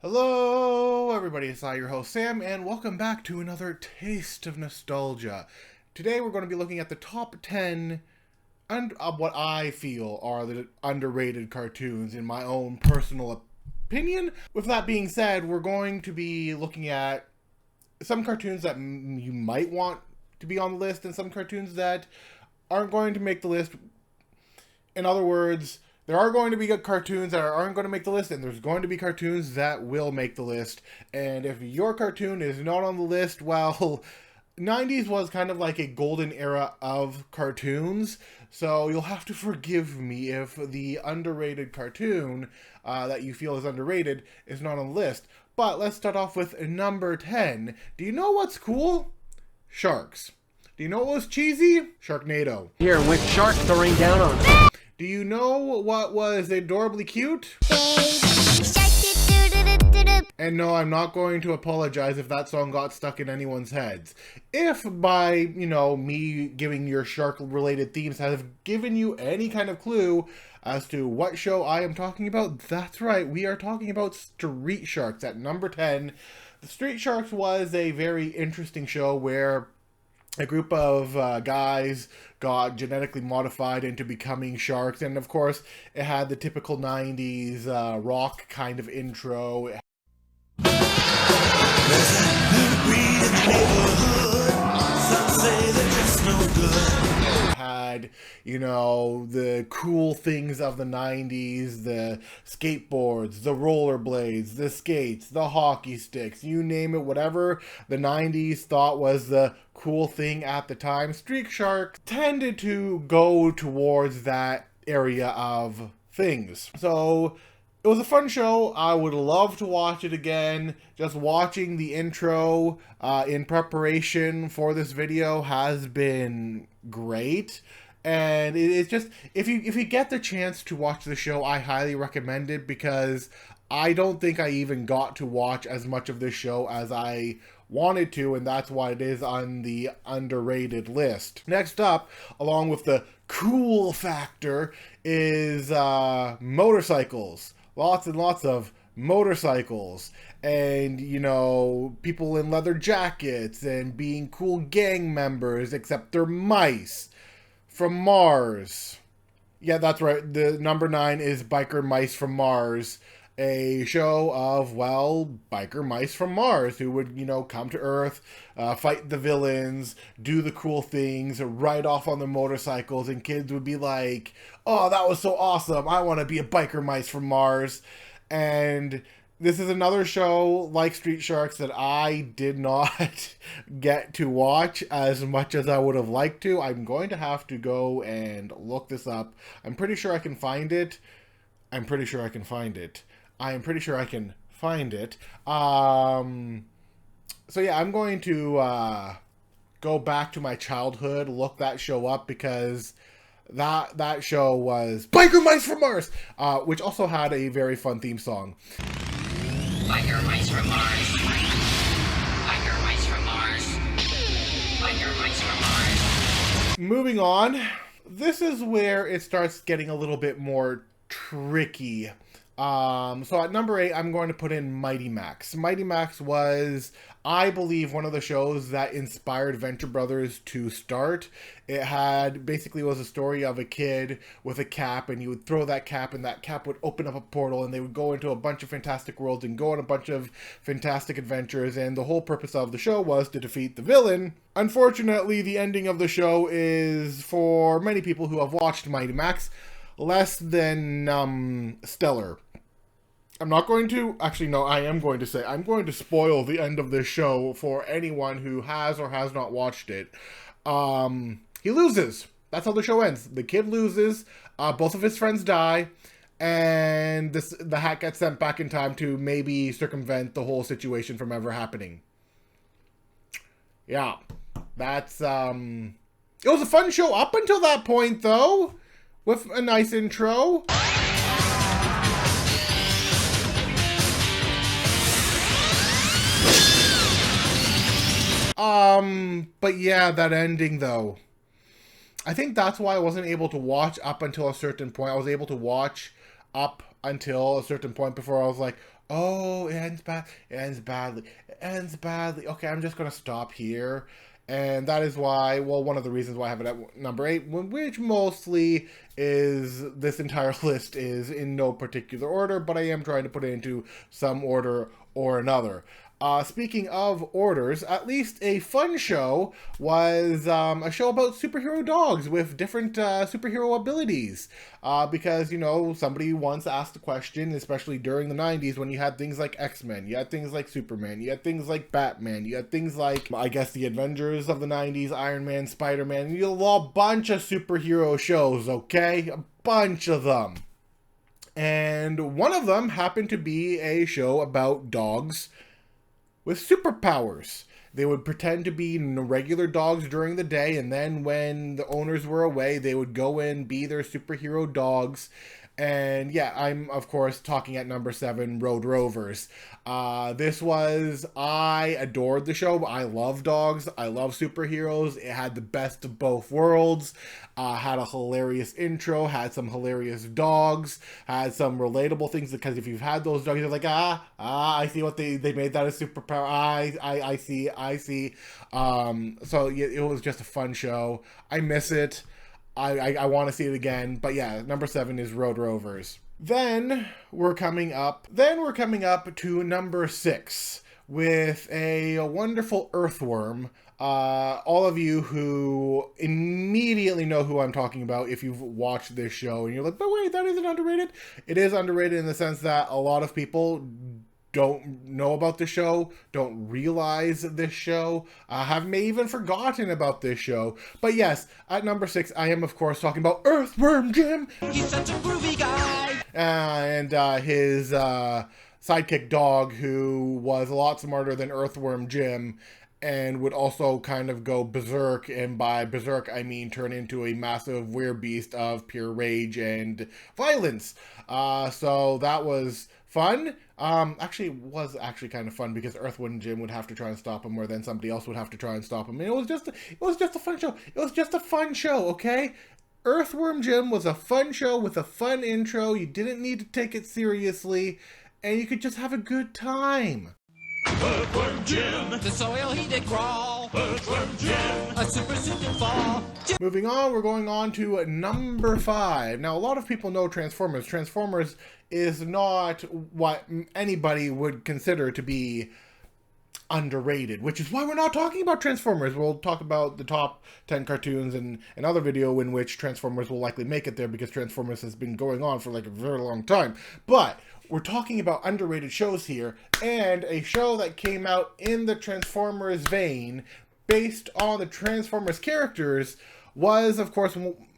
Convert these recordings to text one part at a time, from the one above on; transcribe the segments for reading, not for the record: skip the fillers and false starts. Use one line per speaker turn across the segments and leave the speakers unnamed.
Hello, everybody. It's your host, Sam, and welcome back to another Taste of Nostalgia. Today, we're going to be looking at the top 10 of what I feel are the underrated cartoons in my own personal opinion. With that being said, we're going to be looking at some cartoons that you might want to be on the list and some cartoons that aren't going to make the list. In other words, there are going to be cartoons that aren't going to make the list, and there's going to be cartoons that will make the list. And if your cartoon is not on the list, well, 90s was kind of like a golden era of cartoons, so you'll have to forgive me if the underrated cartoon that you feel is underrated is not on the list. But let's start off with number 10. Do you know what's cool? Sharks. Do you know what was cheesy? Sharknado.
Here, with sharks to rain down on.
Do you know what was adorably cute? And no, I'm not going to apologize if that song got stuck in anyone's heads. If by, me giving your shark-related themes have given you any kind of clue as to what show I am talking about, that's right, we are talking about Street Sharks at number 10. The Street Sharks was a very interesting show where a group of guys got genetically modified into becoming sharks, and of course it had the typical 90s rock kind of intro. Had, the cool things of the 90s, the skateboards, the rollerblades, the skates, the hockey sticks, you name it, whatever the 90s thought was the cool thing at the time. Street Sharks tended to go towards that area of things. So it was a fun show. I would love to watch it again. Just watching the intro in preparation for this video has been great. And it's just, if you get the chance to watch the show, I highly recommend it, because I don't think I even got to watch as much of this show as I wanted to, and that's why it is on the underrated list. Next up, along with the cool factor, is motorcycles. Lots and lots of motorcycles, and people in leather jackets and being cool gang members, except they're mice from Mars. Yeah, that's right. The number 9 is Biker Mice from Mars, a show of, biker mice from Mars who would, come to Earth, fight the villains, do the cool things, ride off on the motorcycles, and kids would be like, oh, that was so awesome, I want to be a biker mice from Mars. And this is another show like Street Sharks that I did not get to watch as much as I would have liked to. I'm going to have to go and look this up. I'm pretty sure I can find it. I'm pretty sure I can find it. So yeah, I'm going to go back to my childhood, look that show up, because that show was Biker Mice from Mars, which also had a very fun theme song.
Biker Mice from Mars. Biker Mice from Mars. Biker Mice from Mars.
Moving on, this is where it starts getting a little bit more tricky. So at number 8, I'm going to put in Mighty Max. Mighty Max was, I believe, one of the shows that inspired Venture Brothers to start. It basically was a story of a kid with a cap, and you would throw that cap, and that cap would open up a portal, and they would go into a bunch of fantastic worlds and go on a bunch of fantastic adventures, and the whole purpose of the show was to defeat the villain. Unfortunately, the ending of the show is, for many people who have watched Mighty Max, less than stellar. I'm not going to, actually no, I am going to say, I'm going to spoil the end of this show for anyone who has or has not watched it. He loses. That's how the show ends. The kid loses, both of his friends die, and the hat gets sent back in time to maybe circumvent the whole situation from ever happening. Yeah, that's, it was a fun show up until that point, though, with a nice intro. But yeah, that ending though. I think that's why I wasn't able to watch up until a certain point. I was able to watch up until a certain point before I was like, Oh, it ends bad. It ends badly. It ends badly. Okay, I'm just gonna stop here. And that is why, well, one of the reasons why I have it at number 8, which mostly is this entire list is in no particular order, but I am trying to put it into some order or another. Speaking of orders, at least a fun show was a show about superhero dogs with different superhero abilities. Because, you know, somebody once asked the question, especially during the 90s when you had things like X-Men, you had things like Superman, you had things like Batman, you had things like, I guess, the Avengers of the 90s, Iron Man, Spider-Man, you had a bunch of superhero shows, okay? A bunch of them. And one of them happened to be a show about dogs with superpowers. They would pretend to be regular dogs during the day, and then when the owners were away, they would go in, be their superhero dogs. And yeah, I'm of course talking at number 7, Road Rovers. I adored the show. I love dogs. I love superheroes. It had the best of both worlds. Had a hilarious intro, had some hilarious dogs, had some relatable things, because if you've had those dogs, you're like, I see what they made that a superpower. I see. So yeah, it was just a fun show. I miss it. I want to see it again. But yeah, number 7 is Road Rovers. Then we're coming up to number 6 with a wonderful earthworm. All of you who immediately know who I'm talking about if you've watched this show and you're like, but wait, that isn't underrated. It is underrated in the sense that a lot of people don't know about the show, don't realize this show, have may even forgotten about this show. But yes, at number 6, I am of course talking about Earthworm Jim.
He's such a groovy guy.
And his sidekick dog, who was a lot smarter than Earthworm Jim, and would also kind of go berserk, and by berserk I mean turn into a massive werebeast of pure rage and violence. So that was fun. Actually, it was actually kind of fun because Earthworm Jim would have to try and stop him, or then somebody else would have to try and stop him. And it was just a fun show. It was just a fun show, okay? Earthworm Jim was a fun show with a fun intro. You didn't need to take it seriously, and you could just have a good time.
Earthworm Jim. The soil he did crawl. Earthworm Jim. A super suit did fall.
Moving on, we're going on to number 5. Now, a lot of people know Transformers. Transformers is not what anybody would consider to be underrated, which is why we're not talking about Transformers. We'll talk about the top 10 cartoons in another video in which Transformers will likely make it there, because Transformers has been going on for like a very long time. But we're talking about underrated shows here, and a show that came out in the Transformers vein based on the Transformers characters was, of course,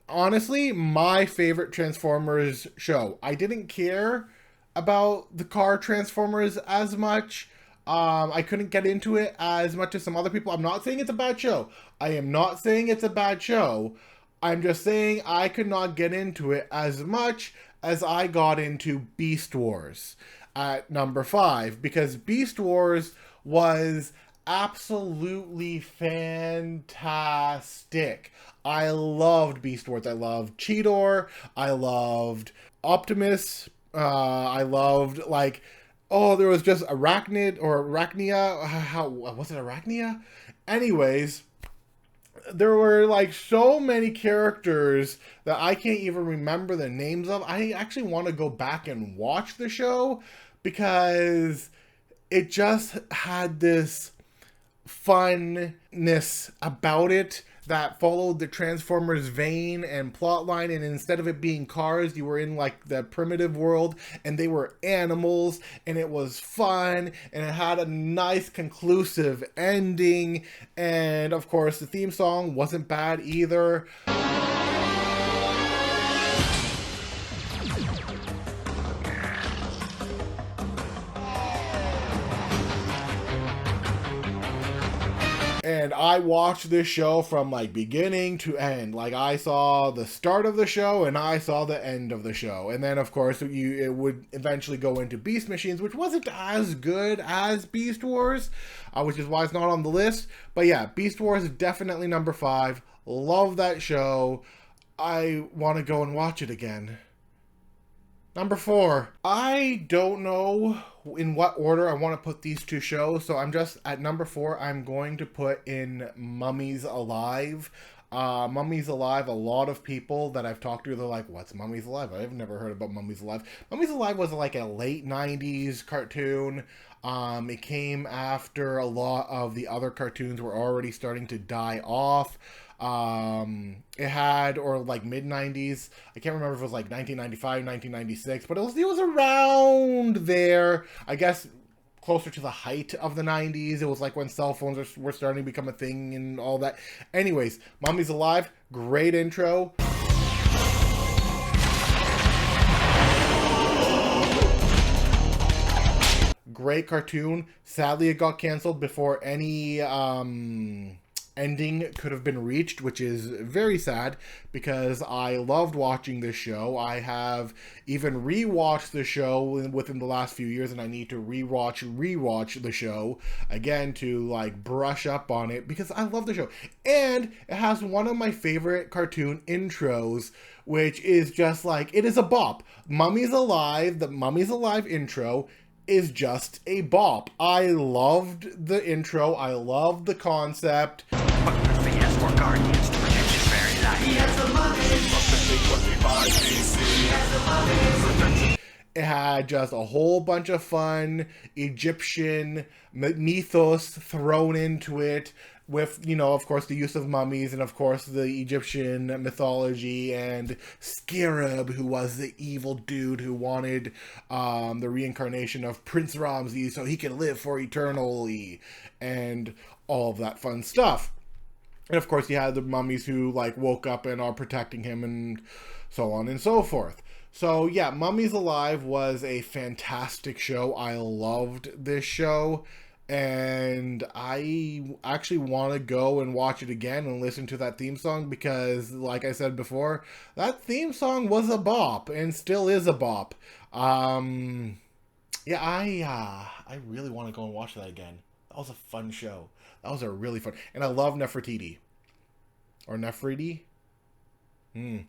honestly, my favorite Transformers show. I didn't care about the car Transformers as much. I couldn't get into it as much as some other people. I'm not saying it's a bad show. I am not saying it's a bad show. I'm just saying I could not get into it as much as I got into Beast Wars at number 5, because Beast Wars was absolutely fantastic. I loved Beast Wars. I loved Cheetor. I loved Optimus. I loved, like, oh, there was just Arachnid or Arachnia. How was it, Arachnia? Anyways, there were like so many characters that I can't even remember the names of. I actually want to go back and watch the show because it just had this funness about it that followed the Transformers vein and plotline, and instead of it being cars, you were in like the primitive world and they were animals, and it was fun, and it had a nice conclusive ending, and of course the theme song wasn't bad either. And I watched this show from like beginning to end. Like I saw the start of the show and I saw the end of the show. And then of course it would eventually go into Beast Machines, which wasn't as good as Beast Wars, which is why it's not on the list. But yeah, Beast Wars is definitely number 5. Love that show. I want to go and watch it again. Number 4. I don't know in what order I want to put these two shows. So I'm just at number 4. I'm going to put in Mummies Alive. Mummies Alive, a lot of people that I've talked to, they're like, what's Mummies Alive? I've never heard about Mummies Alive. Mummies Alive was like a late 90s cartoon. It came after a lot of the other cartoons were already starting to die off. It had, or like mid 90s, I can't remember if it was like 1995, 1996, but it was around there, I guess, closer to the height of the 90s. It was like when cell phones were starting to become a thing and all that. Anyways, Mummies Alive, great intro. Great cartoon. Sadly, it got canceled before any ending could have been reached, which is very sad because I loved watching this show. I have even rewatched the show within the last few years, and I need to rewatch the show again to like brush up on it because I love the show. And it has one of my favorite cartoon intros, which is just like, it is a bop. Mummies Alive, the Mummies Alive intro is just a bop. I loved the intro. I loved the concept.
For guardians to protect his very life.
It had just a whole bunch of fun Egyptian mythos thrown into it with, you know, of course, the use of mummies and, of course, the Egyptian mythology and Scarab, who was the evil dude who wanted the reincarnation of Prince Ramses so he could live for eternally and all of that fun stuff. And of course, you had the mummies who like woke up and are protecting him and so on and so forth. So yeah, Mummies Alive was a fantastic show. I loved this show. And I actually want to go and watch it again and listen to that theme song because, like I said before, that theme song was a bop and still is a bop. Yeah, I really want to go and watch that again. That was a fun show. That was a really fun... And I love Nefertiti. Or Nefertiti? I'm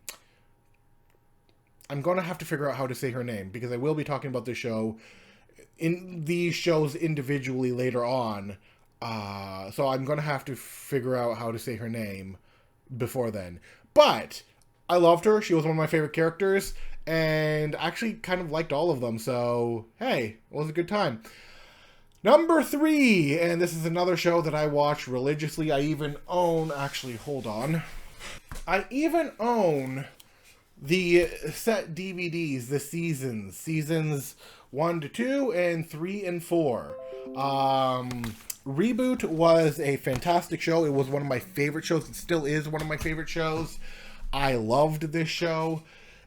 going to have to figure out how to say her name, because I will be talking about this show in these shows individually later on. So I'm going to have to figure out how to say her name before then. But I loved her. She was one of my favorite characters. And actually kind of liked all of them. So, hey, it was a good time. Number 3, and this is another show that I watch religiously. I even own, actually, hold on. I even own the set DVDs, the seasons 1 to 2 and 3 and 4. Reboot was a fantastic show. It was one of my favorite shows. It still is one of my favorite shows. I loved this show.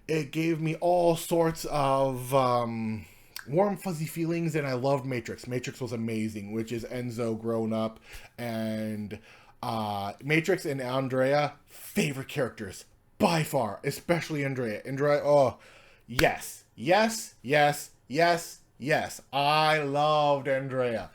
It gave me all sorts of warm, fuzzy feelings, and I loved Matrix. Matrix was amazing, which is Enzo grown up, and Matrix and Andrea, favorite characters, by far, especially Andrea. Andrea, oh, yes, yes, yes, yes, yes. I loved Andrea.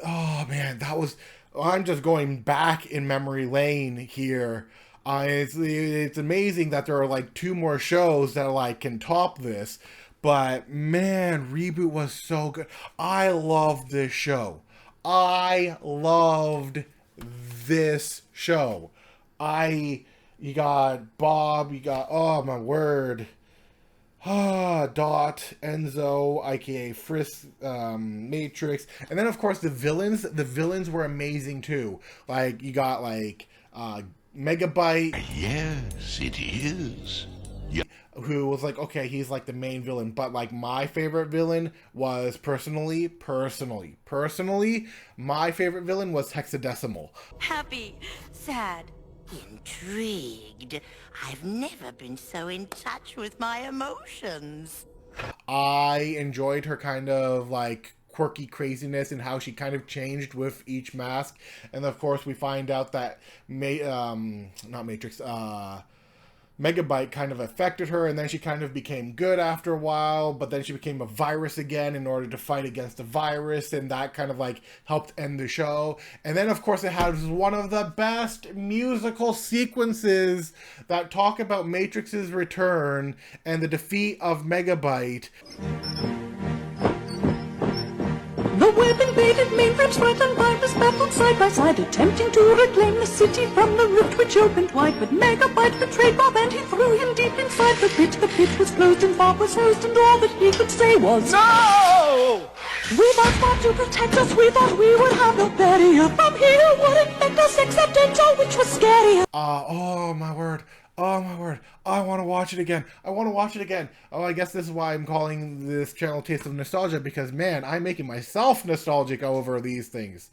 Oh, man, that was... I'm just going back in memory lane here. It's amazing that there are, like, 2 more shows that, like, can top this. But, man, Reboot was so good. I loved this show. I loved this show. You got Bob, you got, oh my word. Dot, Enzo, aka Frisk, Matrix. And then, of course, the villains. The villains were amazing, too. Like, you got, like, Megabyte.
Yes, it is.
Who was like, okay, he's like the main villain, but like my favorite villain was personally, my favorite villain was Hexadecimal.
Happy, sad,
Intrigued. I've never been so in touch with my emotions.
I enjoyed her kind of like quirky craziness and how she kind of changed with each mask. And of course we find out that Megabyte kind of affected her, and then she kind of became good after a while, but then she became a virus again in order to fight against the virus, and that kind of like helped end the show. And then of course it has one of the best musical sequences that talk about Matrix's return and the defeat of Megabyte.
web invaded, mainframes frightened, virus battled side by side, attempting to reclaim the city from the rift which opened wide. But Megabyte betrayed Bob and he threw him deep inside the pit. The pit was closed and Bob was hosed, and all that he could say was,
No!
without Bob to protect us, we thought we would have no barrier. From here would infect us except Enzo, which was scarier.
Oh my word. Oh my word. I want to watch it again. I want to watch it again. Oh, I guess this is why I'm calling this channel Taste of Nostalgia, because man, I'm making myself nostalgic over these things.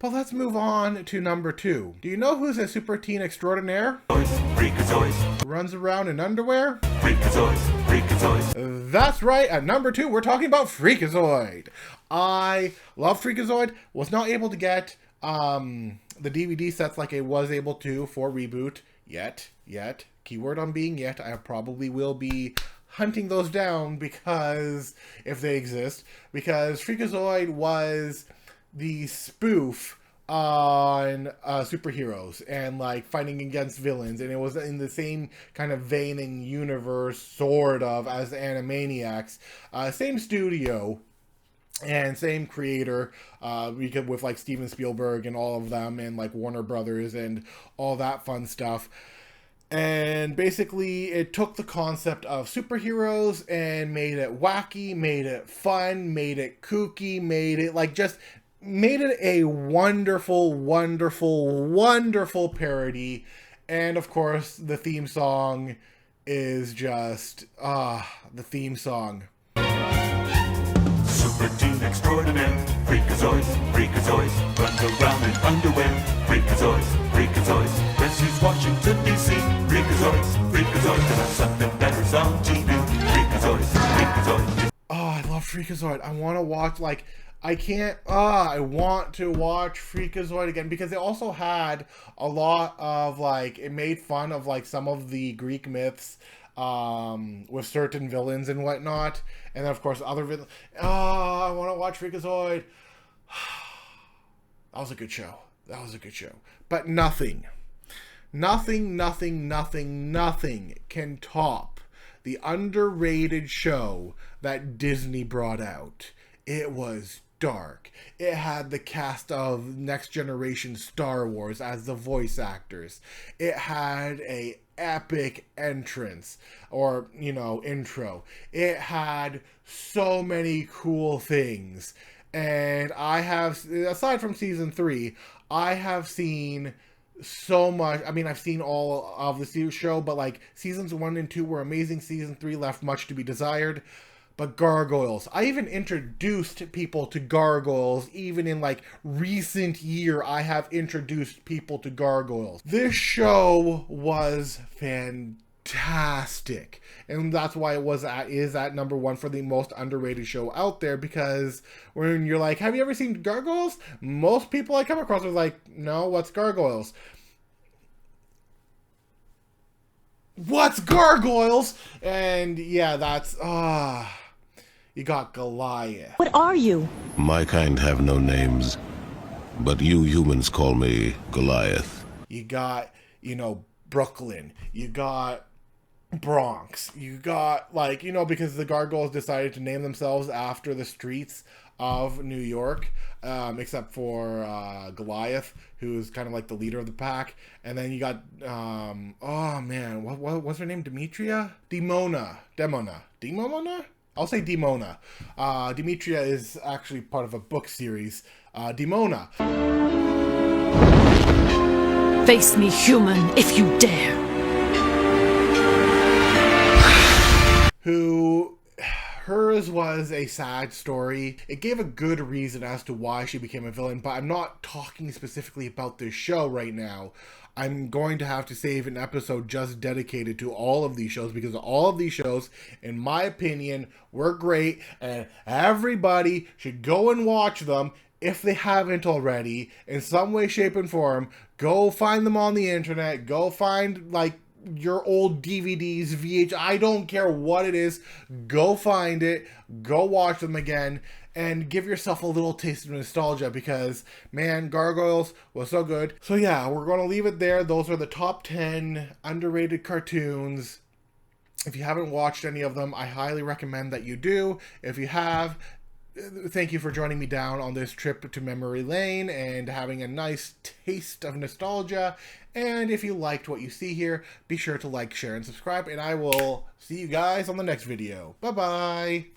But let's move on to number 2. Do you know who's a super teen extraordinaire?
Freakazoids.
Runs around in underwear?
Freakazoids. Freakazoids.
That's right, at number 2, we're talking about Freakazoid. I love Freakazoid. Was not able to get the DVD sets like I was able to for Reboot yet. Keyword on being yet. I probably will be hunting those down, because if they exist, because Freakazoid was the spoof on superheroes and like fighting against villains, and it was in the same kind of vein and universe sort of as Animaniacs. Same studio and same creator, with like Steven Spielberg and all of them, and like Warner Brothers and all that fun stuff. And basically it took the concept of superheroes and made it wacky, made it fun, made it kooky, made it like just made it a wonderful, wonderful, wonderful parody. And of course the theme song is just the theme song.
Super teen extraordinaire. Freakazoids. Freakazoids. Runs around in underwear. Freakazoids. Freakazoids. Rescues Washington, D.C. Freakazoids. Freakazoids. And have something better's on TV. Freakazoids. Freakazoids.
Oh, I love Freakazoid. I want to watch, like, I want to watch Freakazoid again, because it also had a lot of, like, it made fun of, like, some of the Greek myths, with certain villains and whatnot, and then of course other villains. I want to watch Freakazoid. That was a good show. But nothing can top the underrated show that Disney brought out. It was dark. It had the cast of Next Generation Star Wars as the voice actors. It had a epic entrance, or intro. It had so many cool things, and I have, aside from season 3, I have seen so much. I mean, I've seen all of the show, but like seasons 1 and 2 were amazing. Season 3 left much to be desired. But Gargoyles, I even introduced people to Gargoyles. Even in like recent year, I have introduced people to Gargoyles. This show was fantastic, and that's why it is at number 1 for the most underrated show out there. Because when you're like, have you ever seen Gargoyles? Most people I come across are like, no, what's Gargoyles? What's Gargoyles? And yeah, that's you got Goliath.
What are you?
My kind have no names, but you humans call me Goliath.
You got, Brooklyn. You got Bronx. You got, like, because the Gargoyles decided to name themselves after the streets of New York, except for Goliath, who's kind of like the leader of the pack. And then you got, what's her name? Demetria? Demona? I'll say Demona. Demetria is actually part of a book series. Demona.
Face me, human, if you dare.
Hers was a sad story. It gave a good reason as to why she became a villain, but I'm not talking specifically about this show right now. I'm going to have to save an episode just dedicated to all of these shows, because all of these shows, in my opinion, were great, and everybody should go and watch them if they haven't already, in some way, shape, and form. Go find them on the internet. Go find, like, your old DVDs, VH, I don't care what it is. Go find it. Go watch them again. And give yourself a little taste of nostalgia, because, man, Gargoyles was so good. So yeah, we're going to leave it there. Those are the top 10 underrated cartoons. If you haven't watched any of them, I highly recommend that you do. If you have, thank you for joining me down on this trip to memory lane and having a nice taste of nostalgia. And if you liked what you see here, be sure to like, share, and subscribe, and I will see you guys on the next video. Bye-bye!